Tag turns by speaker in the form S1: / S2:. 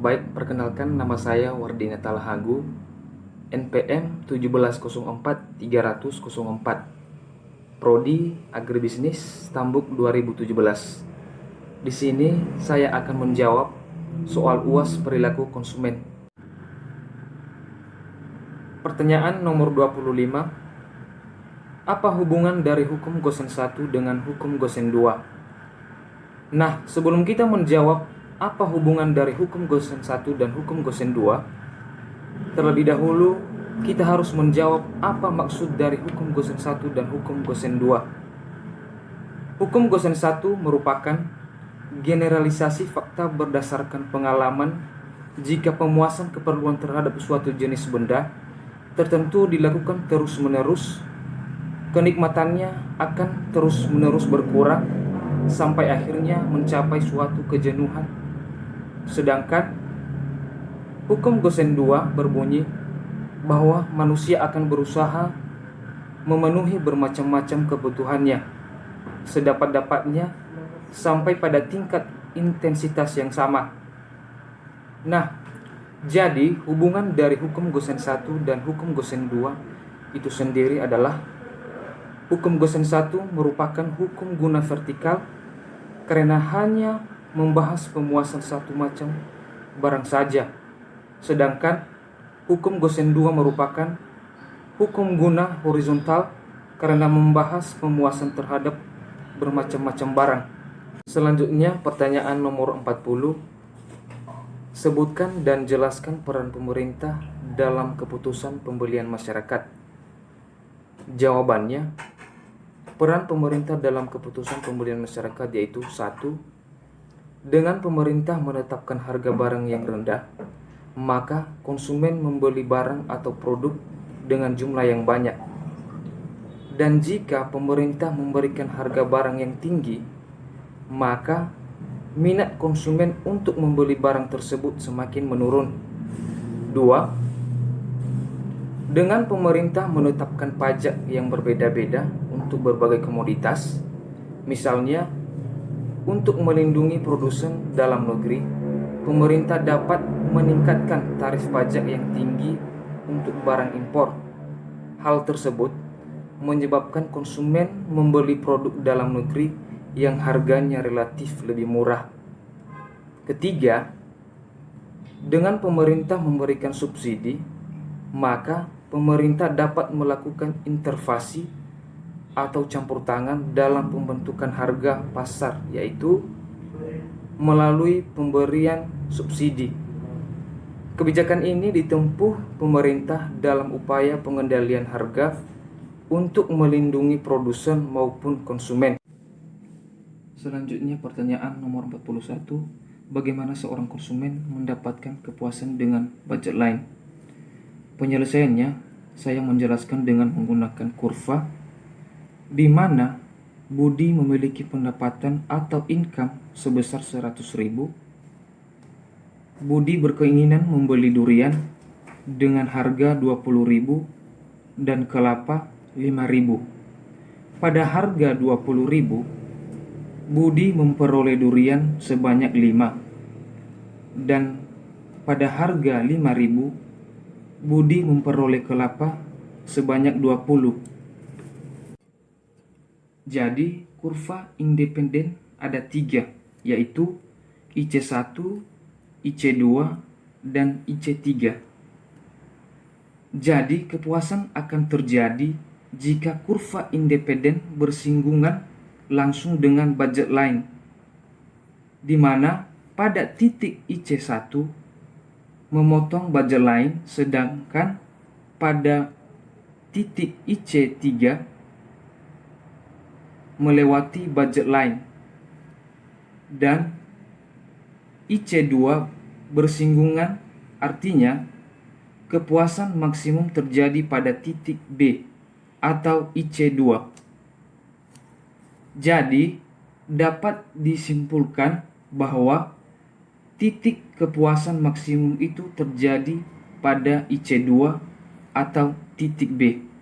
S1: Baik, perkenalkan nama saya Wardina Talahagu, NPM 1704-300-04, Prodi Agribisnis Tambuk 2017. Di sini saya akan menjawab soal UAS perilaku konsumen. Pertanyaan nomor 25. Apa hubungan dari hukum Gosen 1 dengan hukum Gosen 2? Nah, sebelum kita menjawab apa hubungan dari hukum Gosen 1 dan hukum Gosen 2, terlebih dahulu kita harus menjawab apa maksud dari hukum Gosen 1 dan hukum Gosen 2. Hukum Gosen 1 merupakan generalisasi fakta berdasarkan pengalaman jika pemuasan keperluan terhadap suatu jenis benda tertentu dilakukan terus-menerus, kenikmatannya akan terus-menerus berkurang sampai akhirnya mencapai suatu kejenuhan. Sedangkan hukum Gosen 2 berbunyi bahwa manusia akan berusaha memenuhi bermacam-macam kebutuhannya sedapat-dapatnya sampai pada tingkat intensitas yang sama. Nah, jadi hubungan dari hukum Gosen 1 dan hukum Gosen 2 itu sendiri adalah hukum Gosen 1 merupakan hukum guna vertikal karena hanya membahas pemuasan satu macam barang saja. Sedangkan hukum Gosen 2 merupakan hukum guna horizontal karena membahas pemuasan terhadap bermacam-macam barang. Selanjutnya pertanyaan nomor 40. Sebutkan dan jelaskan peran pemerintah dalam keputusan pembelian masyarakat. Jawabannya, peran pemerintah dalam keputusan pembelian masyarakat yaitu 1. Dengan pemerintah menetapkan harga barang yang rendah, maka konsumen membeli barang atau produk dengan jumlah yang banyak. Dan jika pemerintah memberikan harga barang yang tinggi, maka minat konsumen untuk membeli barang tersebut semakin menurun. 2. Dengan pemerintah menetapkan pajak yang berbeda-beda untuk berbagai komoditas, misalnya untuk melindungi produsen dalam negeri, pemerintah dapat meningkatkan tarif pajak yang tinggi untuk barang impor. Hal tersebut menyebabkan konsumen membeli produk dalam negeri yang harganya relatif lebih murah. Ketiga, dengan pemerintah memberikan subsidi, maka pemerintah dapat melakukan intervensi atau campur tangan dalam pembentukan harga pasar, yaitu melalui pemberian subsidi. Kebijakan ini ditempuh pemerintah dalam upaya pengendalian harga untuk melindungi produsen maupun konsumen. Selanjutnya pertanyaan nomor 41. Bagaimana seorang konsumen mendapatkan kepuasan dengan budget line? Penyelesaiannya, saya menjelaskan dengan menggunakan kurva di mana Budi memiliki pendapatan atau income sebesar 100.000. Budi berkeinginan membeli durian dengan harga 20.000 dan kelapa 5.000. Pada harga 20.000, Budi memperoleh durian sebanyak 5, dan pada harga 5.000, Budi memperoleh kelapa sebanyak 20. Jadi kurva independen ada 3, yaitu IC1, IC2, dan IC3. Jadi kepuasan akan terjadi jika kurva independen bersinggungan langsung dengan budget line, di mana pada titik IC1 memotong budget line, sedangkan pada titik IC3 melewati budget line, dan IC2 bersinggungan, artinya kepuasan maksimum terjadi pada titik B atau IC2. Jadi, dapat disimpulkan bahwa titik kepuasan maksimum itu terjadi pada IC2 atau titik B.